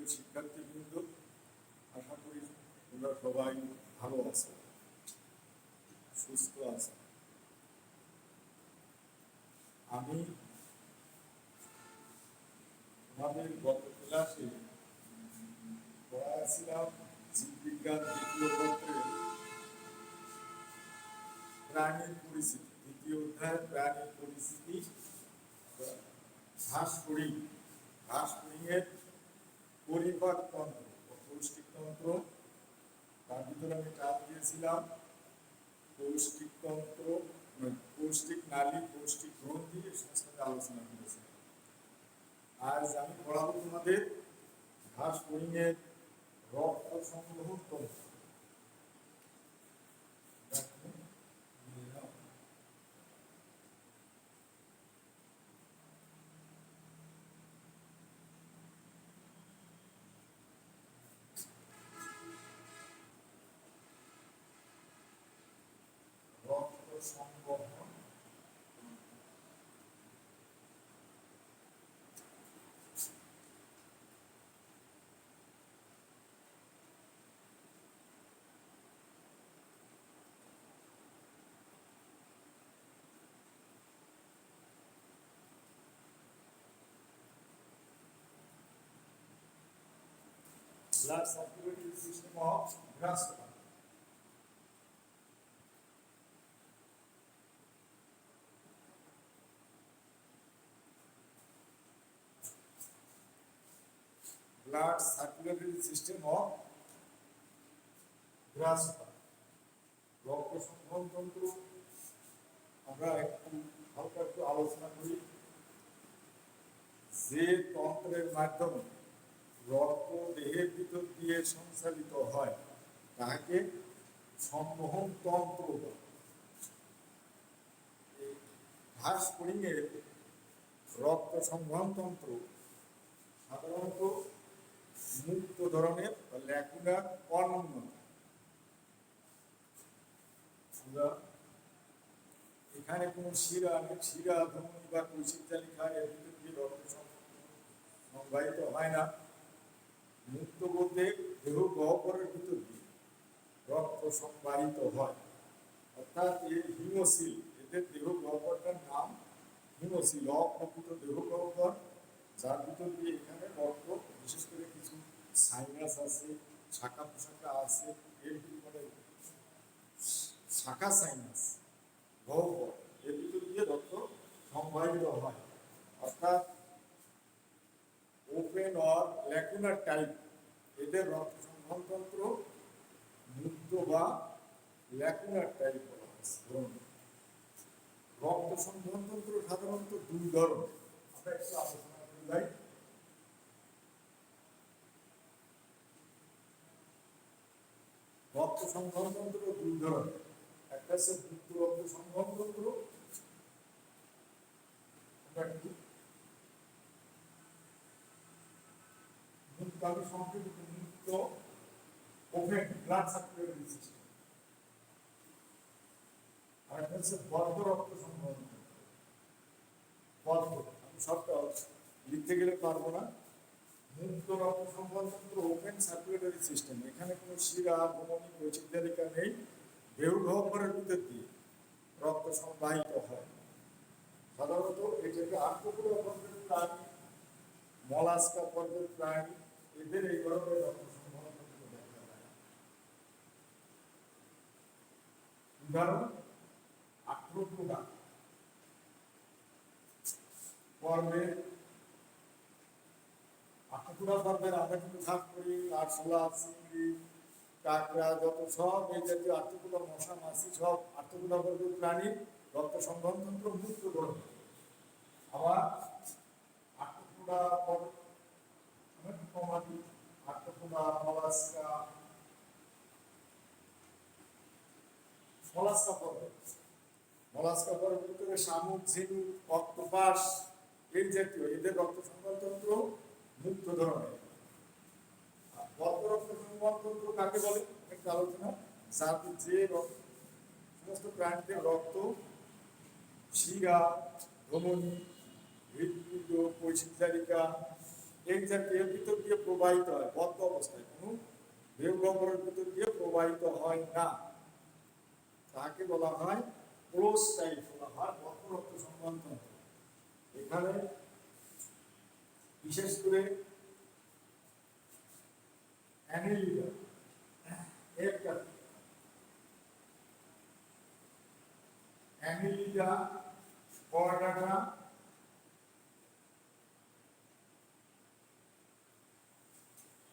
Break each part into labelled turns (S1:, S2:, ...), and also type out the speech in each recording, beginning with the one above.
S1: প্রিয় শিক্ষার্থীবৃন্দ, আশা করি তোমরা সবাই ভালো আছো, সুস্থ আছো। আমি আমাদের গত ক্লাসে পড়াছিলাম জীববিজ্ঞান দ্বিতীয় পত্রের প্রাণীর পরিস্থিতি, দ্বিতীয় অধ্যায় প্রাণীর পরিস্থিতি, ঘাসফড়িংয়ের পরিপাক তন্ত্র ও পৌষ্টিক তন্ত্র। তার ভিতরে আমি টান দিয়েছিলাম পৌষ্টিক তন্ত্র, পৌষ্টিক নালী, পৌষ্টিক গ্রন্থি, এই সমস্ত আলোচনা করেছিলাম। আজ আমি পড়াবো তোমাদের ঘাসফড়িংয়ের রক্ত সংগ্রহ তন্ত্র। সংবহন blood circulatory system of grasshopper. Blood circulatory system of grasshopper. রক্ত সংবহন তন্ত্র আমরা হালকা একটু আলোচনা করি। যে তন্ত্রের মাধ্যমে রক্ত দেহের ভিতর দিয়ে সঞ্চালিত হয় তাকে সংবহন তন্ত্র বলে। ঘাসফড়িংয়ের রক্ত সংবহন তন্ত্র সাধারণত মুক্ত ধরনের ল্যাকুলার অনুন্নত। এখানে কোনো শিরা ধমনী বা কৈশিক তালিকা এর ভিতর দিয়ে রক্ত সংবাহিত হয় না। মুক্ত বলতে দেহ গহ্বরের ভিতর দিয়ে রক্ত সংবাহিত হয়, অর্থাৎ এই হিমোসিল, এদের দেহ গহ্বরটার নাম হিমোসিল, অপ্রকৃত দেহ গহ্বর, যার ভিতর দিয়ে এখানে রক্ত, বিশেষ করে কিছু সাইনাস আছে, শাখা প্রশাখা আছে, এর ভিতরে শাখা সাইনাস গহ্বর, এর ভিতর দিয়ে রক্ত সংবাহিত হয়, অর্থাৎ ওপেন অর ল্যাকুনার টাইপ। এদের রক্ত সংবহন তন্ত্র মুক্ত বা ল্যাকুনার টাইপ বলা হয়। রক্ত সংবহন তন্ত্র সাধারণত দুই ধরনের, আমরা একটু আলোচনা করে যাই। রক্ত সংবহন তন্ত্র দুই ধরনের, একটা হচ্ছে মুক্ত রক্ত সংবহন তন্ত্র, আমি সংক্ষেপিত মুক্ত ওপেন ব্লাড সার্কুলেটরি সিস্টেম, আর একটা হচ্ছে বদ্ধ রক্ত সংবহন তন্ত্র। বদ্ধ, আমি সবটা লিখতে গেলে পারবো না। মুক্ত রক্ত সংবহন তন্ত্র ওপেন সার্কুলেটরি সিস্টেম, এখানে কোনো শিরা, ধমনী, কৈশিক তালিকা নেই, দেহ গহ্বরের ভিতর দিয়ে রক্ত সংবাহিত হয়। সাধারণত এটাকে আর্থ্রোপোডা পর্বের প্রাণী, মলাস্কা পর্বের প্রাণী, এদের এই ধরনের রক্ত সংবহন তন্ত্র দেখা যায়। উদাহরণ আর্থ্রোপোডা পর্বের, আর্থ্রোপোডা পর্বের আমরা কিন্তু ভাগ করি আরশোলা, চিংড়ি, কাঁকড়া, যত সব এই জাতীয় আর্থ্রোপোডা, মশা, মাছি, সব আর্থ্রোপোডা পর্বের প্রাণীর রক্ত সংবহন তন্ত্র মুক্ত ধরনের। আবার আর্থ্রোপোডা পর্ব, আর্থ্রোপোডা, মলাস্কা পর্বের ভিতরে শামুক, ঝিনুক, অক্টোপাস, এই জাতীয় এদের রক্ত সংবহন তন্ত্র মুক্ত ধরনের। বদ্ধ রক্ত সংবহন তন্ত্র কাকে বলে একটা আলোচনা, যাতে যে সমস্ত প্রাণীদের রক্ত শিরা, ধমনী, হৃদপিণ্ড, কৈশিক তালিকা, এই জাতীয় ভিতর দিয়ে প্রবাহিত হয় বদ্ধ অবস্থায়, কোনো দেহ গহ্বরের ভিতর দিয়ে প্রবাহিত হয় না, তাকে বলা হয় ক্লোজ টাইপ, বলা হয় বদ্ধ রক্ত সংবহনতন্ত্র। এখানে বিশেষ করে অ্যানিলিডা একটা অ্যানিলিডা কর্ডাটা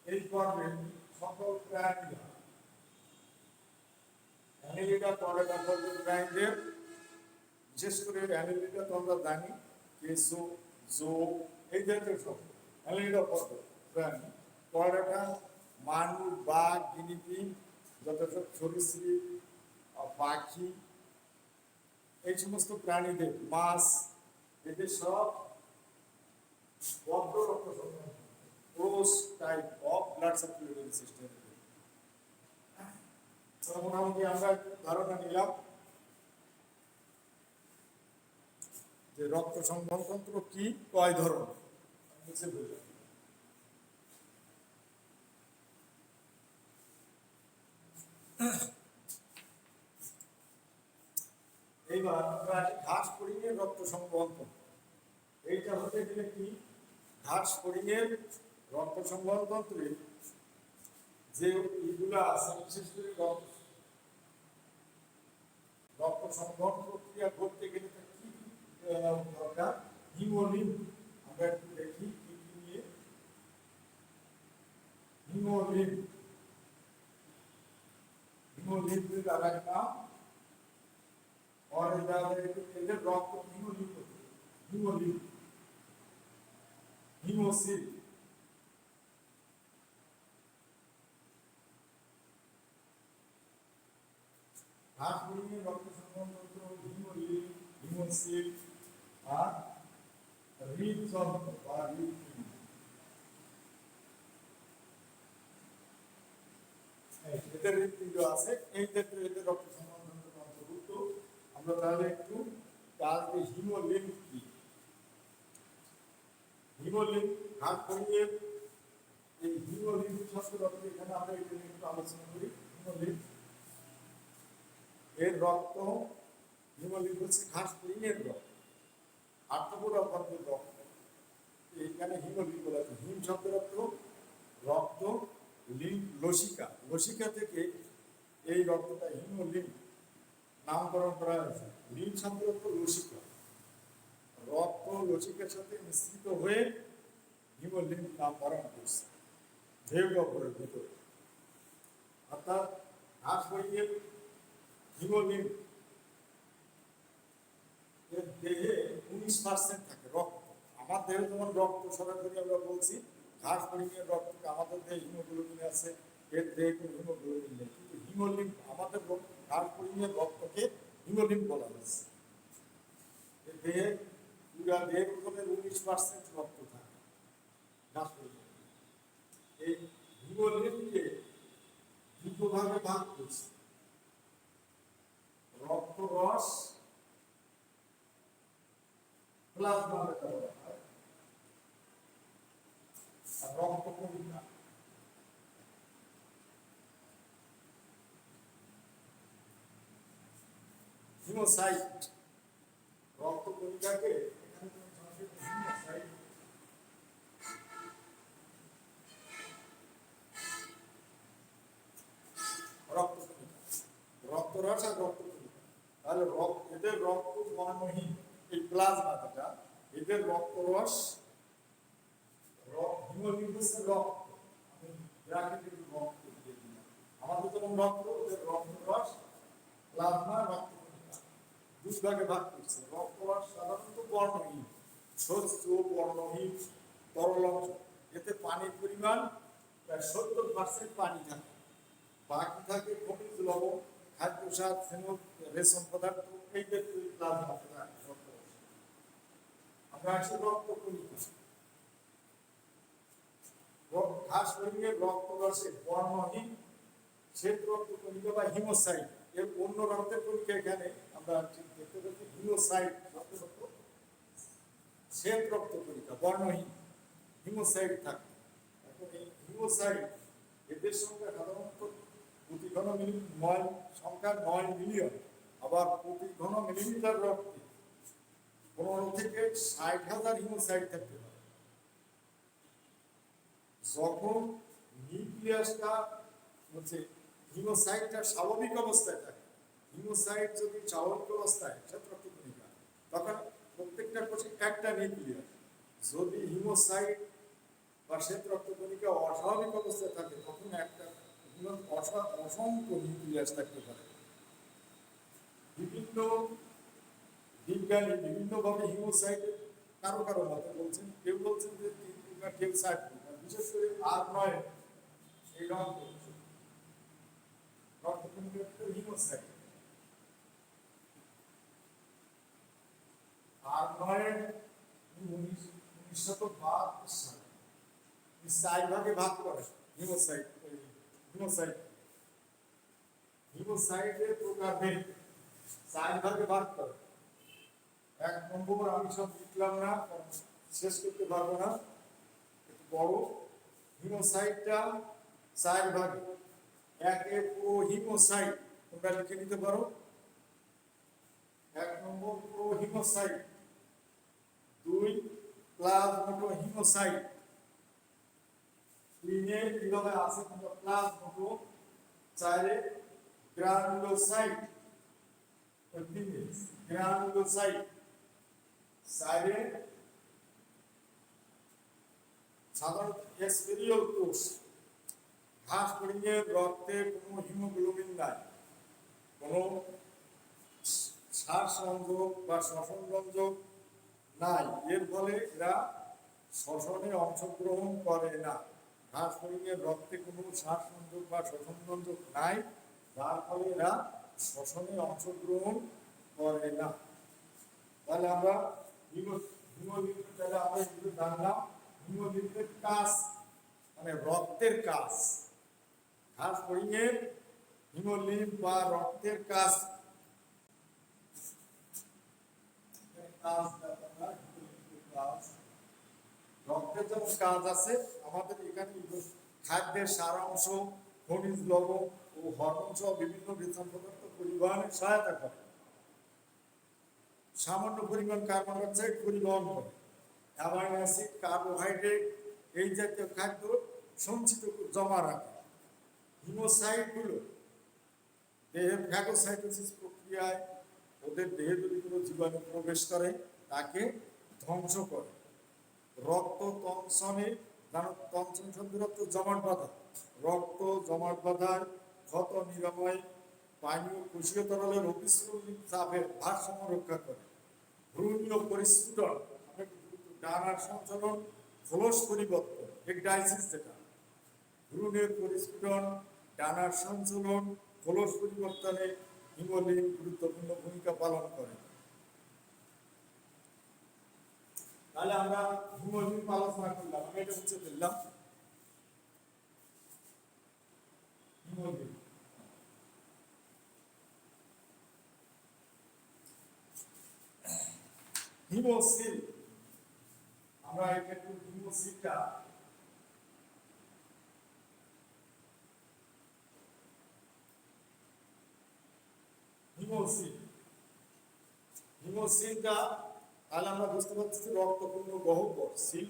S1: এই পর্বে সকল প্রাণীরা অ্যানিলিডা কর্ডাটা পর্বের প্রাণীদের, বিশেষ করে অ্যানিলিডা তো আমরা জানি কেঁচো, জোক এই জাতীয় সব অ্যানিলিডা পর্ব প্রাণী, কর্ডাটা মানুষ, বাঘ, গিনিপিগ, যত সব সরীসৃপ, পাখি, এই সমস্ত প্রাণীদের, মাছ, এদের সব বদ্ধ রক্ত সংবহন, close type of blood circulatory system. মোটামুটি আমরা ধারণা নিলাম যে রক্ত সংবহন তন্ত্র কি, কয় ধরনের। এইবার আমরা ঘাস ফড়িংয়ের রক্ত সংবহন তন্ত্র, এইটা হতে গেলে কি, ঘাস ফড়িংয়ের রক্ত সংবহন তন্ত্রে যে ইগুলা আছে, বিশেষ করে রক্ত সংবহন প্রক্রিয়া করতে গেলে কি দরকার, হিমোলিন। আমরা একটু দেখি কি কি নিয়ে। হিমোলিন, হিমোলিন আরেক নাম, और এদের রক্ত হিমোলিন, হিমোলিন, হিমোসিল, ঘাস ফড়িংয়ের রক্ত সংবহন তন্ত্র হিমোলিন, হিমোসিল আর হৃদযন্ত্র বা হৃদপিণ্ড। এদের হৃদপিণ্ড আছে, এই ক্ষেত্রে এদের রক্ত সংবহন তন্ত্র অন্তর্ভুক্ত। আমরা তাহলে একটু কাজ, হিমোলিন কি, হিমোলিন ঘাস ফড়িংয়ের এই হিমোলিন শব্দটি এখানে আমরা একটু আলোচনা করি। হিমোলিন এর রক্ত, হিমোলিন হচ্ছে ঘাস ফড়িংয়ের রক্ত, আর্থ্রোপোডা বর্গের রক্ত। এখানে হিমোলিন বলা হয়, হিম শব্দের অর্থ রক্ত, লিন লসিকা, লসিকা থেকে এই রক্তটা হিমোলিন নামকরণ করা হয়েছে। লিন শব্দের অর্থ লসিকা, রক্ত লসিকার সাথে মিশ্রিত হয়ে হিমোলিন নাম ধারণ করছে দেহ গহ্বরের ভিতরে। অর্থাৎ ঘাস ফড়িংয়ের হিমোলিন এর দেহে 19% থাকে রক্ত। আমার দেহে যেমন রক্ত সরাসরি আমরা বলছি, ঘাস ফড়িংয়ের রক্তকে আমাদের দেহে হিমোগ্লোবিন আছে, এর দেহে কোনো হিমোগ্লোবিন নেই, কিন্তু হিমোলিন আমাদের ঘাস ফড়িংয়ের রক্তকে হিমোলিন বলা হয়েছে। এর দেহে পুরা দেহের ওজনের 19% রক্ত থাকে ঘাস ফড়িংয়ের। এই হিমোলিনকে দুটো ভাগে ভাগ করছে, রক্তরস, প্লাজমা যেটা বলা হয়, আর রক্তকণিকা। হিমোসাইট, রক্তকণিকাকে এখানে হিমোসাইট, রক্তকণিকা, রক্তরস আর রক্তকণিকা। তাহলে এদের রক্ত বর্ণহীন, এই প্লাজমা যেটা, এদের রক্তরস, হিমোলিন হচ্ছে রক্ত, আমি ব্র্যাকেটে রক্ত দিয়ে দিলাম, আমাদের যেমন রক্ত, ওদের রক্তরস, প্লাজমা, রক্তকণিকা দুই ভাগে ভাগ করছে। রক্তরস সাধারণত বর্ণহীন, স্বচ্ছ বর্ণহীন তরল অংশ, এতে পানির পরিমাণ প্রায় 70% পানি থাকে, বাকি থাকে খনিজ লবণ, খাদ্য সার, স্নেহ, রেশম পদার্থ, এই ক্ষেত্রে প্লাজমা থাকে। আমরা আসি রক্তকণিকা। ঘাস ফড়িংয়ের রক্তরসে বর্ণহীন শ্বেত রক্তকণিকা বা হিমোসাইট, এর অন্য রক্তের কণিকা এখানে আমরা দেখতে পাচ্ছি হিমোসাইট, শ্বেত রক্তকণিকা বর্ণহীন। হিমোসাইট থাকে। এখন এই হিমোসাইট এদের সংখ্যা সাধারণত প্রতি ঘন সংখ্যা 9 মিলিয়ন। আবার প্রতি ঘন মিলিমিটার রক্তে 15 থেকে 60,000 হিমোসাইট থাকতে পারে। যখন নিউক্লিয়াসটা হচ্ছে হিমোসাইটটা স্বাভাবিক অবস্থায় থাকে, হিমোসাইট যদি স্বাভাবিক অবস্থায় শ্বেতরক্তকণিকা, তখন প্রত্যেকটা কোষে একটা নিউক্লিয়াস। যদি হিমোসাইট বা শ্বেতরক্তকণিকা অস্বাভাবিক অবস্থায় থাকে, তখন একটা অসংখ্য নিউক্লিয়াস থাকতে পারে। বিভিন্ন বিজ্ঞানী বিভিন্নভাবে হিমোসাইট কারো কারো মতে বলছেন, কেউ বলছেন যে 3 প্রকার, কেউ 4 প্রকার। বিশেষ করে R9 এই রক্তকণিকা হিমোসাইট। R9 1972 সালে 4 ভাগে ভাগ করে হিমোসাইট। হিমোসাইটের প্রকারভেদ 4 ভাগে ভাগ করে। 1 নম্বর, আমি সব লিখলাম না, শেষ করতে পারবো না, একটু বড়। হিমোসাইটটা 4 ভাগে। 1 প্রোহিমোসাইট, তোমরা লিখে নিতে পারো। 1 নম্বর প্রোহিমোসাইট, 2 প্লাজমোটোহিমোসাইট, 3 কিভাবে আছে তোমরা প্লাজমোটো, 4 গ্রানুলোসাইট, 4 সাধারণত এক্সপেরিয়াল কোষ। ঘাস ফড়িংয়ের রক্তে কোনো হিমোগ্লোবিন নাই, কোনো শ্বাস সংযোগ বা শ্বসন সংযোগ নাই, এর ফলে এরা শ্বসনে অংশগ্রহণ করে না। ঘাস ফড়িংয়ের রক্তে কোনো শ্বাস সংযোগ বা শ্বসন সংযোগ নাই, যার ফলে এরা শ্বসনে অংশগ্রহণ করে না। তাহলে আমরা হিমোগ্লোবিন জানলাম। হিমোগ্লোবিনের কাজ মানে রক্তের কাজ। ঘাস ফড়িংয়ের হিমোগ্লোবিন বা রক্তের কাজ, রক্তের যেমন কাজ আছে, আমাদের এখানে খাদ্যের সারাংশ, খনিজ লবণ ও হরমোন সহ বিভিন্ন বৃদ্ধ পদার্থ পরিবহনে সহায়তা করে। সামান্য পরিমাণ কার্বন ডাই অক্সাইড পরিবহন করে। অ্যামাইনো অ্যাসিড, কার্বোহাইড্রেট এই জাতীয় খাদ্য সঞ্চিত জমা রাখে। হিমোসাইটগুলো দেহের ফ্যাগোসাইটোসিস প্রক্রিয়ায় ওদের দেহে যদি কোনো জীবাণু প্রবেশ করে, তাকে ধ্বংস করে। রক্ত তঞ্চনে, তঞ্চন শব্দের অর্থ জমাট বাঁধা। রক্ত জমাট বাঁধায়, ক্ষত নিরাময়, পানীয় কোষীয় তরলের অভিস্রবণী চাপের ভারসাম্য রক্ষা করে। ভ্রূণীয় পরিস্ফুটন, ডানার সঞ্চালন, খোলস পরিবর্তন, একডাইসিস যেটা, ভ্রূণের পরিস্ফুটন, ডানার সঞ্চালন, খোলস পরিবর্তনে হিমোগ্লোবিন গুরুত্বপূর্ণ ভূমিকা পালন করে। তাহলে আমরা হিমোগ্লোবিন আলোচনা করলাম, আমি এটা হচ্ছে দিলাম হিমোগ্লোবিন। হিমোসিল, আমরা একটু হিমোসিলটা হিমোসিলটা তাহলে আমরা বুঝতে পারছি রক্তপূর্ণ গহ্বর। সিল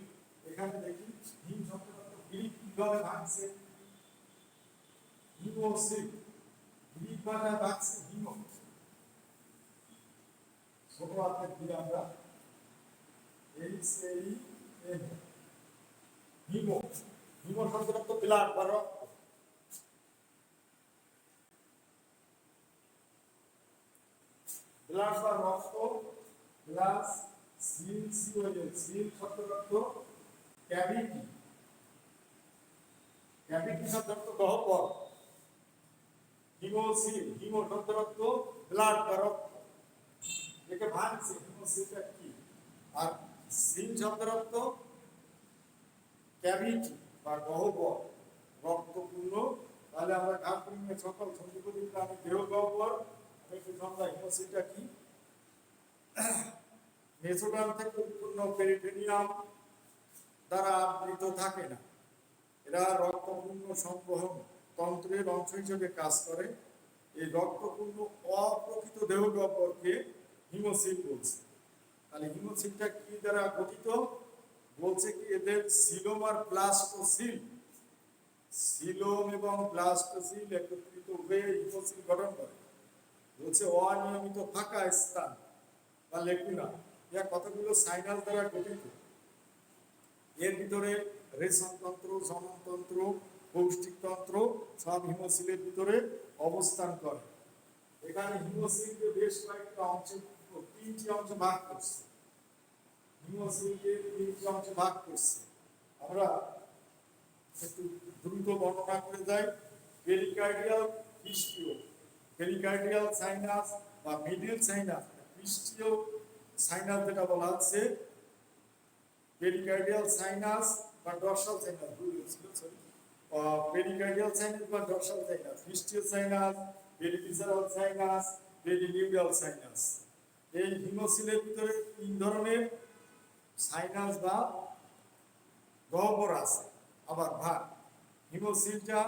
S1: এখানে দেখি হিম শব্দটা গ্রিক কিভাবে ভাঙছে। হিমোসিল গ্রিক ভাষায় ভাঙছে হিমো, ছোট হাতের দিয়ে আমরা HAEM, হিমো। হিমো শব্দটা তো ব্লাড বা রক্ত। ব্লাড বা রক্ত প্লাস সিল, সিল শব্দের অর্থ ক্যাভিটি। ক্যাভিটি শব্দের অর্থ গহ্বর। হিমোসিল, হিমো শব্দের অর্থ ব্লাড বা রক্ত, একে ভাঙছে। হিমোসিলটা কি? আর সিল শব্দের অর্থ ক্যাভিটি বা গহ্বর, রক্তপূর্ণ। তাহলে আমরা ঘাস ফড়িংয়ের সকল সন্ধিপতি প্রাণী দেহ গহ্বর। আমরা হিমোসিলটা কি? মেসোডার্ম থেকে উৎপন্ন পেরিটোনিয়াম, দ্বারা আবৃত থাকে না। এরা রক্তপূর্ণ সংবহন তন্ত্রের অংশ হিসেবে কাজ করে। এই রক্তপূর্ণ অপ্রকৃত দেহ গহ্বরকে হিমোসিল বলছে। তাহলে হিমোসিলটা কি দ্বারা গঠিত? বলছে কি এদের সিলোম আর ব্লাস্টোসিল, সিলোম এবং ব্লাস্টোসিল একত্রিত হয়ে হিমোসিল গঠন করে। বলছে অনিয়মিত ফাঁকা স্থান বা লেকুনা, ইয়া কতগুলো সাইনাস দ্বারা গঠিত। এর ভিতরে রেশনতন্ত্র, জননতন্ত্র, পৌষ্টিকতন্ত্র সব হিমোসিলের ভিতরে অবস্থান করে। এখানে হিমোসিলকে বেশ কয়েকটা অংশে, তিনটি অংশে ভাগ করছে। হিমোসিলকে তিনটি অংশে ভাগ করছে। আমরা একটু দ্রুত বর্ণনা করে যাই। পেরিকার্ডিয়াল, পৃষ্ঠীয়, পেরিকার্ডিয়াল সাইনাস বা মিডিল সাইনাস, পৃষ্ঠীয় সাইনাস যেটা বলা হচ্ছে পেরিকার্ডিয়াল সাইনাস বা ডর্সাল সাইনাস, পেরিকার্ডিয়াল সাইনাস বা ডর্সাল সাইনাস, পৃষ্ঠীয় sinus, perivisceral sinus, perineural sinus. এই হিমোসিলের ভিতরে তিন ধরনের সাইনাস বা গহ্বর আছে, আবার ভাগ। হিমোসিলটা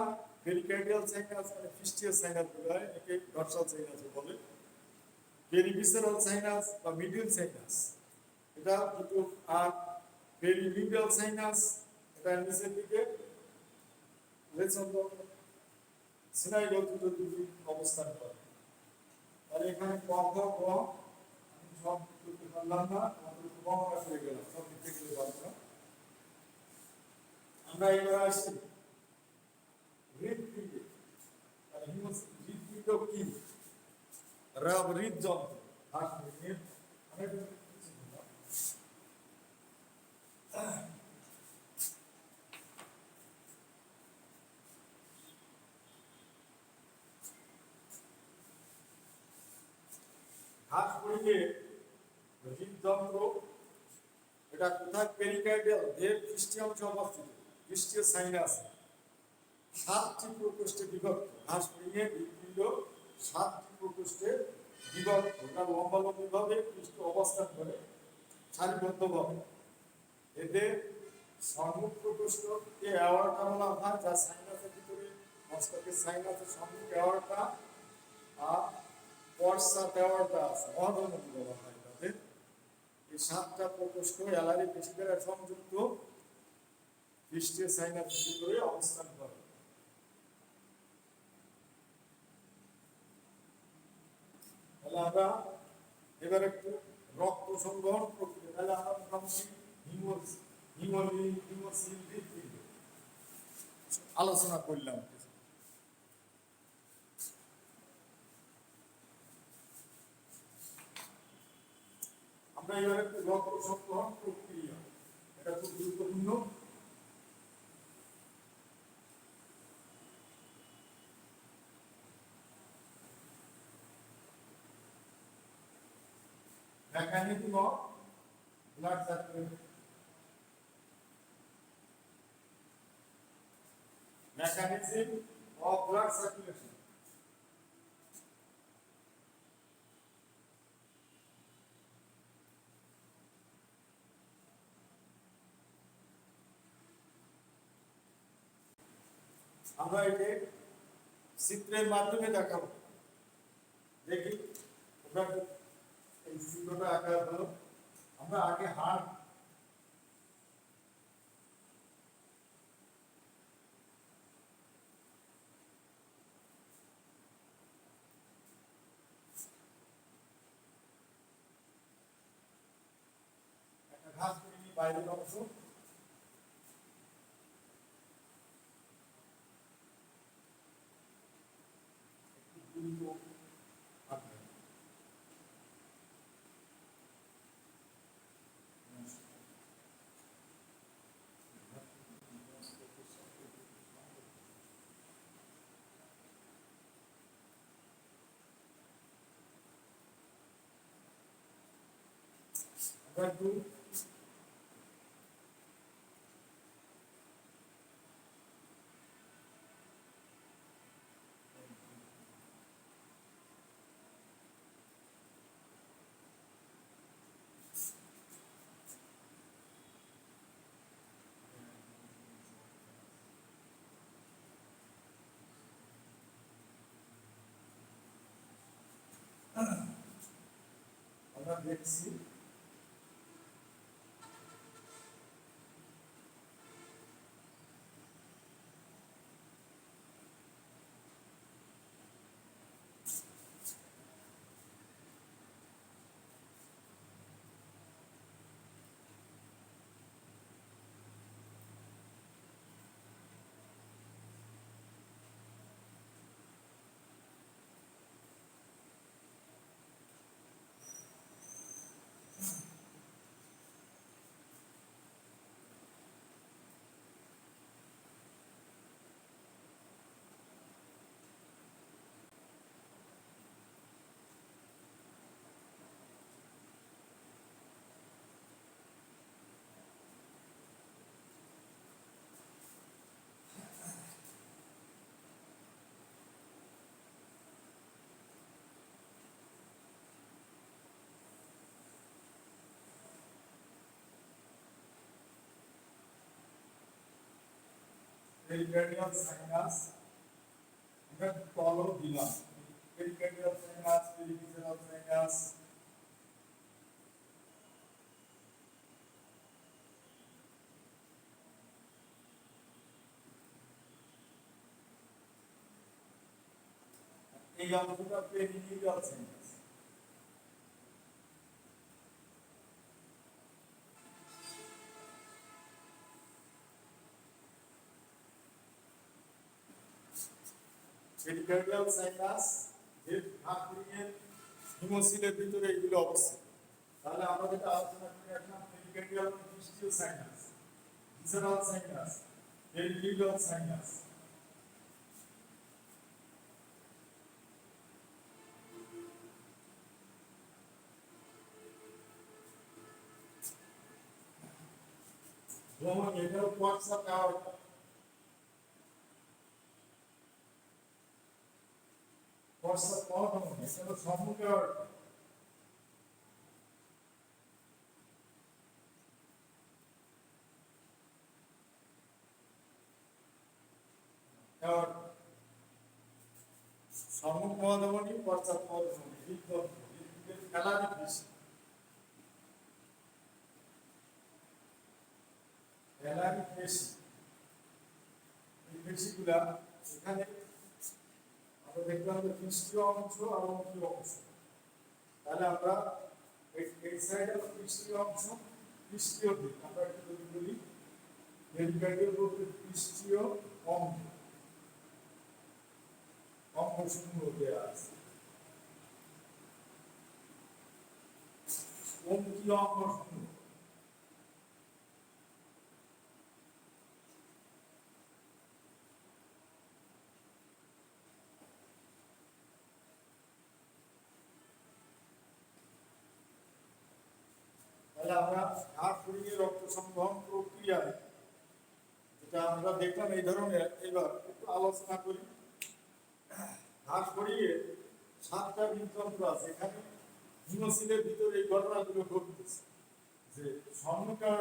S1: পেরিকার্ডিয়াল সাইনাস মানে পৃষ্ঠীয় সাইনাস বলে, একে ডর্সাল সাইনাস বলে। পেরিভিসারাল সাইনাস বা মিডিল সাইনাস এটা দুটো, আর পেরিনিউরাল সাইনাস এটা নিচের দিকে সিনাইডোর দুটি অবস্থান করে। তাহলে এখানে ক খ গ আমি সব করতে পারলাম না, আমাদের বর্ণনা করে গেলাম, সব লিখতে গেলে পারবো না। আমরা এবার আসি হৃদপিণ্ডে। তাহলে হৃদপিণ্ড কি? হৃদযন্ত্র। হৃদযন্ত্র এটা কোথায়? পেরিকার্ডিয়াল, দেহের পৃষ্ঠীয় অংশে অবস্থিত, পৃষ্ঠীয় সাইনাস। 7টি প্রকোষ্ঠে বিভক্ত। ঘাসফড়িঙের হৃদপিণ্ড 7টি প্রকোষ্ঠে বিভক্ত। এটা লম্বালম্বিভাবে পৃষ্ঠ অবস্থান করে সারিবদ্ধভাবে। এদের সম্মুখ প্রকোষ্ঠকে অ্যাওয়ার্টা বলা হয়, যা সাইনাসের ভিতরে মস্তকের সাইনাসের সম্মুখ অ্যাওয়ার্টা, আর পশ্চাৎ অ্যাওয়ার্টা আছে, অধমনি বলা হয় তাদের। এই 7টা প্রকোষ্ঠ অ্যালারি পেশি দ্বারা সংযুক্ত পৃষ্ঠীয় সাইনাসের ভিতরে অবস্থান করে। তাহলে আমরা এবার একটু রক্ত সংবহন প্রক্রিয়া, তাহলে আমরা মোটামুটি হিমোসিল হৃদপিণ্ড আলোচনা করলাম। আমরা এবার একটু রক্ত সংবহন প্রক্রিয়া, এটা খুব গুরুত্বপূর্ণ। mechanism of blood circulation. Mechanism of blood circulation. আমরা একে চিত্রের মাধ্যমে দেখাবো। দেখি আমরা এই চিত্রটা আঁকা হলো। আমরা আগে হাড় একটা ঘাস করে নিয়ে বাইরের অংশ, একটু দেখছি পেরিকার্ডিয়াল সাইনাস আমরা তলও দিলাম পেরিকার্ডিয়াল সাইনাস পেরিভিসারাল সাইনাস এই অংশটা পেরিনিউরাল সাইনাস পেরিকার্ডিয়াল সাইনাস যে ভাগের হিমোসিলের ভিতরে এগুলো অবস্থিত তাহলে আমরা যেটা আলোচনা করে আসলাম পেরিকার্ডিয়াল ডিস্টিও sinus visceral sinus perineural sinus যেমন এটাও কোয়াক্সা কার্ড কোয়াক্সা কার্ড এটা সম্মুখে সম্মুখ মহাধমনী পশ্চাৎ মহাধমনী এই খেলারই বেশি খেলারই বেশি এই বেশিগুলা এখানে আমরা দেখলাম যে পৃষ্ঠীয় অংশ আর অঙ্কীয় অংশ তাহলে আমরা এই সাইডে পৃষ্ঠীয় অংশ পৃষ্ঠীয় দিক আমরা একটু যদি বলি পেরিকার্ডিয়াল বলতে পৃষ্ঠীয় অংশ অঙ্গসমূহ দেওয়া আছে অঙ্কীয় অঙ্গসমূহ তাহলে আমরা হাড় ফুরিয়ে রক্ত সংবহন প্রক্রিয়ায় যেটা আমরা দেখলাম এই ধরনের এবার একটু আলোচনা করি হাড় ফুরিয়ে 7টা হৃদযন্ত্র আছে এখানে হিমোসিলের ভিতরে এই ঘটনাগুলো ঘটতেছে যে সম্মুখটা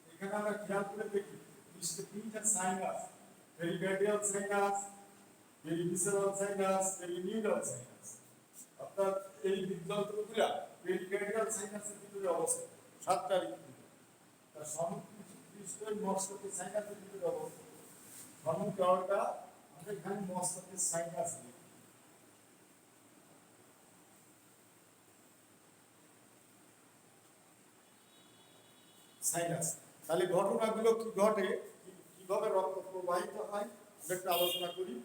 S1: এখানে আমরা খেয়াল করে দেখি 3টা sinus pericardial sinus perivisceral sinus perineural sinus অর্থাৎ এই হৃদযন্ত্রগুলা পেরিকার্ডিয়াল সাইনাসের ভিতরে অবস্থিত 7টা হৃদযন্ত্র তার সম্মুখের মস্তকের সাইনাসের ভিতরে অবস্থিত সম্মুখটা আমরা এখানে মস্তকের সাইনাস দিই সাইনাস তাহলে ঘটনাগুলো কি ঘটে কিভাবে রক্ত প্রবাহিত হয় আমরা একটু আলোচনা করি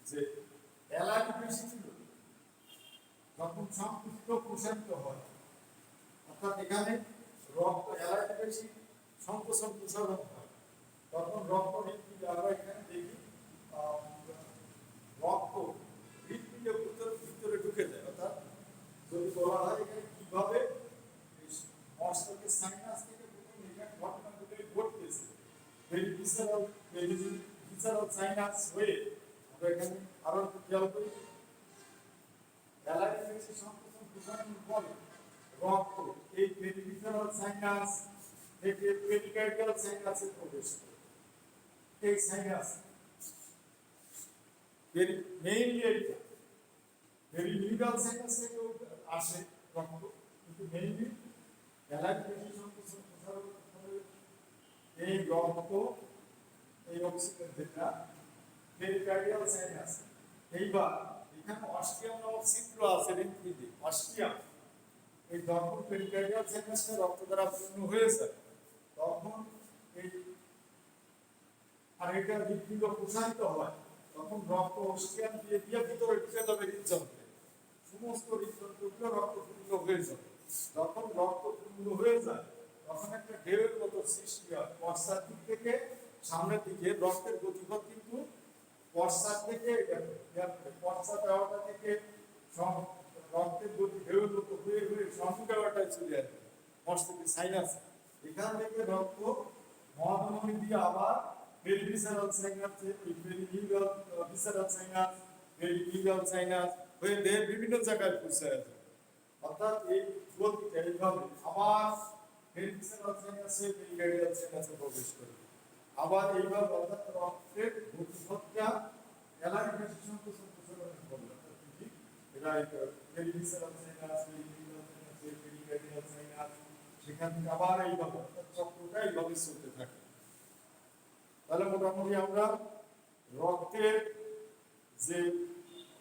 S1: যে অ্যালার্জি পেশি ছিল যখন সংকুচিত প্রসারিত হয় অর্থাৎ এখানে রক্ত অ্যালার্জি পেশি সংকোচন প্রসারণ হয় তখন রক্ত হৃদপিণ্ডে আমরা এখানে দেখি রক্ত হৃদপিণ্ডের ভিতরে ঢুকে যায় অর্থাৎ যদি বলা হয় এখানে কিভাবে মস্তকের সাইনাস থেকে এখানে ঘটনাগুলো ঘটতেছে পেরিভিসারাল সাইনাস হয়ে আমরা এখানে আরো একটু খেয়াল করি অ্যালার্জি পেশি সংকোচন প্রসারণের ফলে রক্ত এই পেরিভিসারাল সাইনাস থেকে পেরিকার্ডিয়াল সাইনাসে প্রবেশ করে এই সাইনাস মেইনলি এটা পেরিনিউরাল সাইনাস থেকে আসে রক্ত, কিন্তু মেইনলি অ্যালাইড পেশি সংকোচন প্রসারণ করে এই রক্ত, এই অক্সিজেন যেটা পেরিকার্ডিয়াল সাইনাস। এইবার এখানে অস্টিয়াম নামক ছিদ্র আছে হৃদপিণ্ডে, অস্টিয়াম। এই যখন পেরিকার্ডিয়াল সাইনাসটা রক্ত দ্বারা পূর্ণ হয়ে যায় তখন এই আর এটা হৃদপিণ্ড প্রসারিত হয়, তখন রক্ত অস্টিয়াম দিয়ে দিয়ে ভিতরে ঢুকে যাবে হৃদযন্ত্রে, সমস্ত হৃদযন্ত্রগুলো রক্তপূর্ণ হয়ে যাবে। যখন রক্তপূর্ণ হয়ে যায় তখন একটা ঢেউয়ের মতো সৃষ্টি হয় পশ্চাৎ দিক থেকে সামনের দিকে। রক্তের গতিপথ কিন্তু পশ্চাৎ থেকে পশ্চাৎ আওয়াটা থেকে রক্তের গতি ঢেউয়ের মতো হয়ে হয়ে সম্মুখ আওয়াটায় চলে আসবে মস্তিষ্কে সাইনাস। এখান থেকে রক্ত মহাধমনী দিয়ে আবার পেরিভিসারাল sinus, পেরিভিসারাল visceral sinus, perivisceral sinus হয়ে দেহের বিভিন্ন জায়গায় পৌঁছে যাবে। অর্থাৎ এই গতিটা এইভাবে আবার পেরিভিসারাল সাইনাসে পেরিকার্ডিয়াল সাইনাসে প্রবেশ করবে, আবার এইভাবে অর্থাৎ রক্তের গতিপথটা অ্যালাইড পেশি সংকোচন প্রসারণের ফলে এটা পেরিভিসারাল সাইনাস, পেরিকার্ডিয়াল সাইনাস, সেখান থেকে আবার এইভাবে অর্থাৎ চক্রটা এইভাবে চলতে থাকে। তাহলে মোটামুটি আমরা রক্তের যে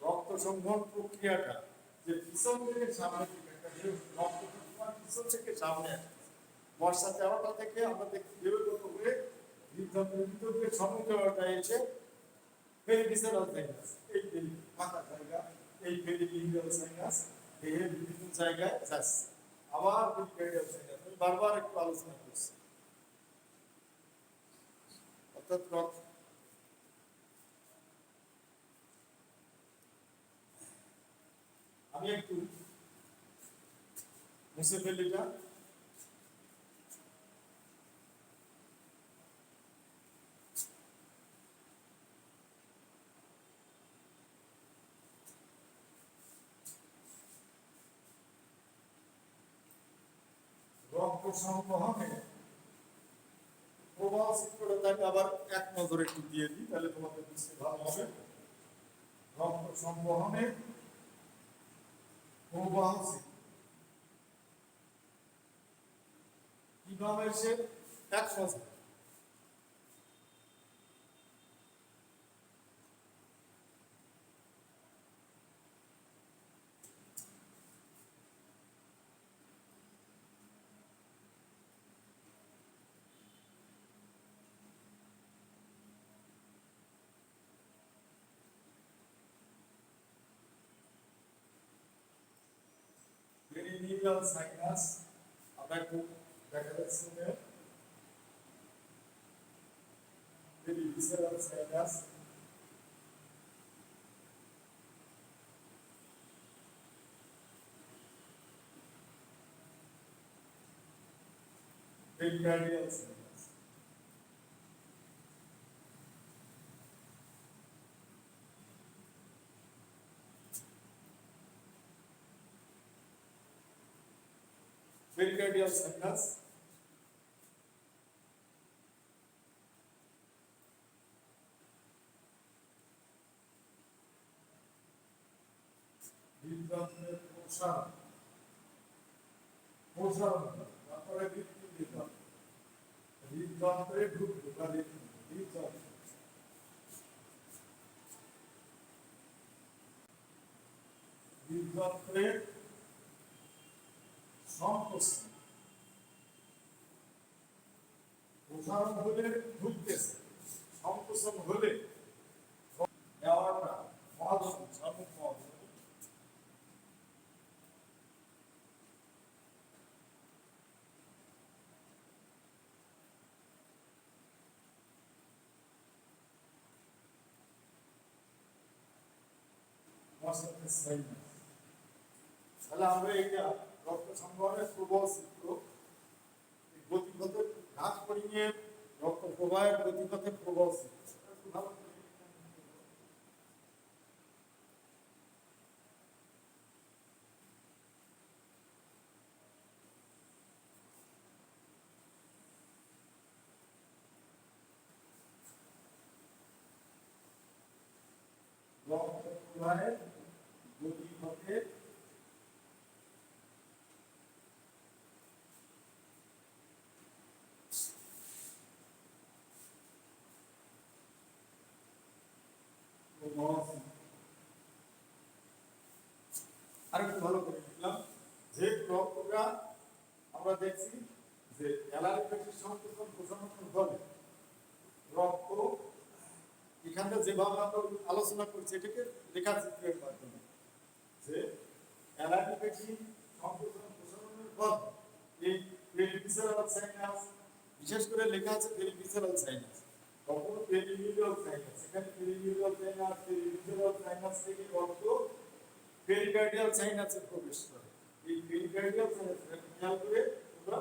S1: রক্ত সংবহন প্রক্রিয়াটা যে পিছন থেকে সামনে দিকে একটা রক্ত পিছন থেকে সামনে আসছে বর্ষা দেওয়াটা থেকে আমরা দেখি যেভাবে হয়ে হৃদযন্ত্রের ভিতর দিয়ে সম্মুখ দেওয়াটা এসে পেরিভিসারাল সাইনাস, এই ফাঁকা জায়গা, এই পেরিভিসারাল সাইনাস দেহের বিভিন্ন জায়গায় যাচ্ছে, আবার পেরিকার্ডিয়াল সাইনাস। আমি বারবার একটু আলোচনা করছি। অর্থাৎ রক্ত আমি একটু মুছে ফেলি এটা। রক্ত সংবহনে প্রবাহ চিত্রটা আমি আবার এক নজরে একটু দিয়ে দিই, তাহলে তোমাদের বুঝতে ভালো হবে। রক্ত সংবহনে প্রবাহ চিত্র কিভাবে সে এক নজরে পেরিনিউরাল সাইনাস আমরা একটু দেখা যাচ্ছে perivisceral sinus, pericardial sinus. Pericardial sinus হৃদযন্ত্রের প্রসারণ তারপরে হৃদযন্ত্রে ঢুকবে বা হৃদযন্ত্রের সংকোচন প্রসারণ হলে ঢুকতেছে, সংকোচন হলে দেওয়াটা মহাধমনী সম্মুখ মহাধমনী তাহলে আমরা এইটা রক্ত সংবহনের প্রবাহ চিত্র গতিপথের ঘাস পরিয়ে রক্ত প্রবাহের গতিপথের প্রবাহ চিত্র রক্ত প্রবাহের গতিপথের আরেকটু ভালো করে লিখলাম যে রক্তটা আমরা দেখছি যে অ্যালার্জি পেশির সংকোচন প্রশমনের ফলে রক্ত এখানে যেভাবে আমরা আলোচনা করছি এটাকে রেখাচিত্রের মাধ্যমে যে অ্যালার্জি পেশি সংকোচন প্রশমনের ফলে এই পেরিভিসেরাল সাইনাস, বিশেষ করে লেখা আছে পেরিভিসেরাল সাইনাস, কখনো পেরিভিসেরাল সাইনাস, এখানে পেরিভিসেরাল সাইনাস, পেরিভিসেরাল সাইনাস থেকে রক্ত পেরিকার্ডিয়াল সাইনাসে প্রবেশ করে। এই পেরিকার্ডিয়াল সাইনাস খেয়াল করে তোমরা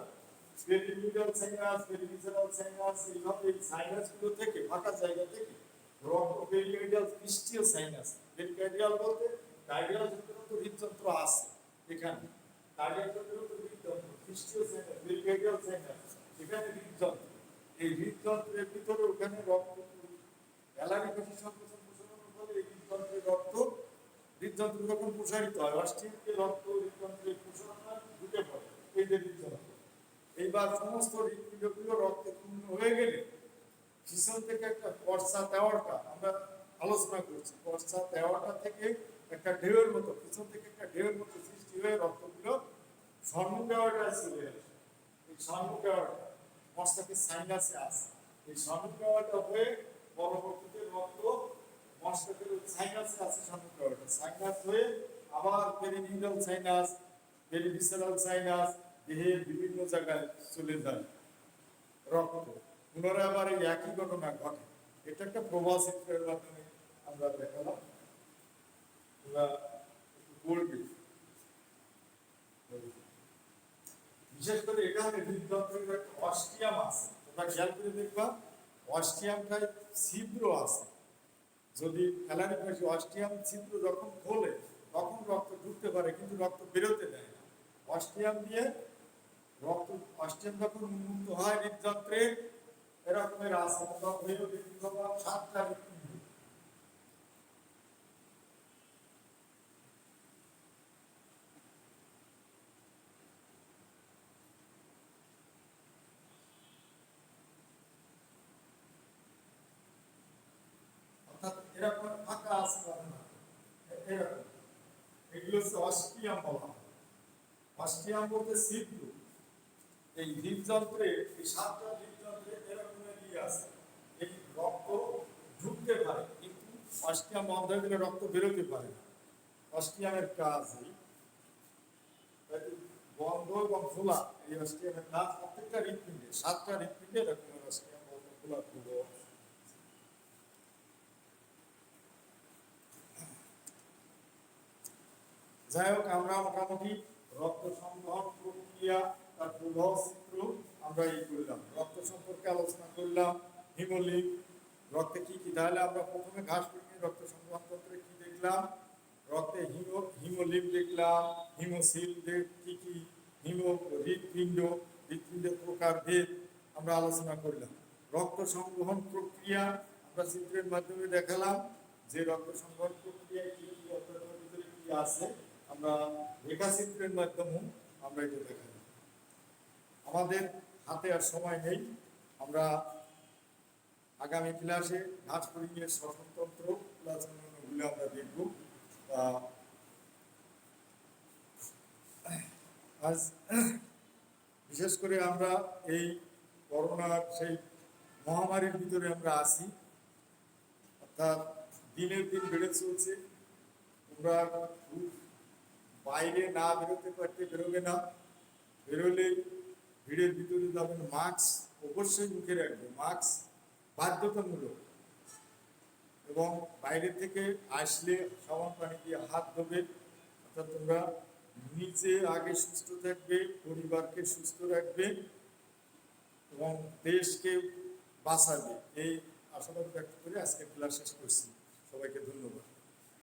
S1: পেরিভিসেরাল সাইনাস, পেরিভিসেরাল সাইনাস, এইভাবে এই সাইনাসগুলো থেকে ফাঁকা জায়গা থেকে রক্ত পেরিকার্ডিয়াল পৃষ্ঠীয় সাইনাস, পেরিকার্ডিয়াল বলতে কার্ডিয়াল যন্ত্র হৃদযন্ত্র আছে এখানে, কার্ডিয়াল যন্ত্র হৃদযন্ত্র, পৃষ্ঠীয় সাইনাস, পেরিকার্ডিয়াল সাইনাস, এখানে হৃদযন্ত্র, এই হৃদযন্ত্রের ভিতরে ওখানে রক্ত অ্যালার্জি পেশি সংকোচন প্রশমনের ফলে এই হৃদযন্ত্রের রক্ত, হৃদযন্ত্র যখন প্রসারিত হয় অস্টিয়ামকে রক্ত হৃদযন্ত্রের প্রসারণা ঢুকে পড়ে, এই যে হৃদযন্ত্র। এইবার সমস্ত হৃদপিণ্ডগুলো রক্তে পূর্ণ হয়ে গেলে পিছন থেকে একটা পশ্চাৎ দেওয়াটা আমরা আলোচনা করছি, পশ্চাৎ দেওয়াটা থেকে একটা ঢেউয়ের মতো, পিছন থেকে একটা ঢেউয়ের মতো সৃষ্টি হয়ে রক্তগুলো সম্মুখ দেওয়াটায় চলে আসে। এই সম্মুখ দেওয়াটা মস্তিষ্কের সাইনাসে আসে, এই সম্মুখ দেওয়াটা হয়ে পরবর্তীতে রক্ত মস্তিষ্কের সাইনাসে আসে, সম্মুখ দেওয়াটা সাইনাস হয়ে আবার পেরিনিউরাল সাইনাস, পেরিভিসেরাল সাইনাস, দেহের বিভিন্ন জায়গায় চলে যায় রক্ত, পুনরায় আবার এই একই ঘটনা ঘটে। এটা একটা প্রবাহ চিত্রের মাধ্যমে আমরা দেখালাম। বিশেষ করে এখানে হৃদযন্ত্রের একটা অস্টিয়াম আছে, তোমরা খেয়াল করে দেখবা অস্টিয়ামটায় ছিদ্র আছে। যদি অ্যালার্জি পেশি অস্টিয়াম ছিদ্র যখন খোলে তখন রক্ত ঢুকতে পারে, কিন্তু রক্ত বেরোতে দেয় না। অস্টিয়াম দিয়ে রক্ত, অস্টিয়াম যখন উন্মুক্ত হয় হৃদযন্ত্রে এরকমের আছে, সাতটা হৃদপিণ্ড, অর্থাৎ এরকম ফাঁকা আছে, এরকম এগুলো হচ্ছে অস্টিয়াম বলা হয়। অস্টিয়াম বলতে ছিদ্র। এই হৃদযন্ত্রে, এই সাতটা হৃদযন্ত্রে এরকমের আছে, এই রক্ত ঢুকতে পারে কিন্তু অস্টিয়াম বন্ধ হয়ে গেলে রক্ত বেরোতে পারে না। অস্টিয়ামের কাজ বন্ধ এবং খোলা, এই অস্টিয়ামের কাজ প্রত্যেকটা হৃদপিণ্ডে, সাতটা হৃদপিণ্ডে এরকমের অস্টিয়াম বন্ধ খোলা খুলো। যাই হোক, আমরা মোটামুটি রক্ত সংবহন প্রক্রিয়া তার প্রবাহ চিত্র আমরা এই করলাম, রক্ত সম্পর্কে আলোচনা করলাম, হিমোলিপ রক্তে কি কি, তাহলে আমরা প্রথমে ঘাস পরিমাণ রক্ত সংবহন তন্ত্রে কি দেখলাম, রক্তে হিমোলিপ দেখলাম, হিমোসিল কি কি, হৃদপিণ্ডের প্রকার ভেদ আমরা আলোচনা করলাম। রক্ত সংবহন প্রক্রিয়া আমরা চিত্রের মাধ্যমে দেখালাম যে রক্ত সংবহন প্রক্রিয়ায় কি কি রক্তের ভিতরে কি আছে, আমরা রেখাচিত্রের মাধ্যমে আমরা এটা দেখালাম। আমাদের হাতে আর সময় নেই, আমরা আগামী ক্লাসে ঘাস পরিমাণের শ্বসনতন্ত্র ক্লাসগুলো আমরা দেখব। আজ বিশেষ করে আমরা এই করোনার সেই মহামারীর ভিতরে আমরা আছি, অর্থাৎ দিনের দিন বেড়ে চলছে। তোমরা বাইরে না বেরোতে পারতে বেরোবে না, বেরোলে ভিড়ের ভিতরে যাবেন, মাস্ক অবশ্যই মুখে রাখবে, মাস্ক বাধ্যতামূলক, এবং বাইরে থেকে আসলে সাবান পানি দিয়ে হাত ধোবে। অর্থাৎ তোমরা নিজে আগে সুস্থ থাকবে, পরিবারকে সুস্থ রাখবে এবং দেশকে বাঁচাবে, এই আশাবাদ ব্যক্ত করে আজকে ক্লাস শেষ করছি। সবাইকে ধন্যবাদ।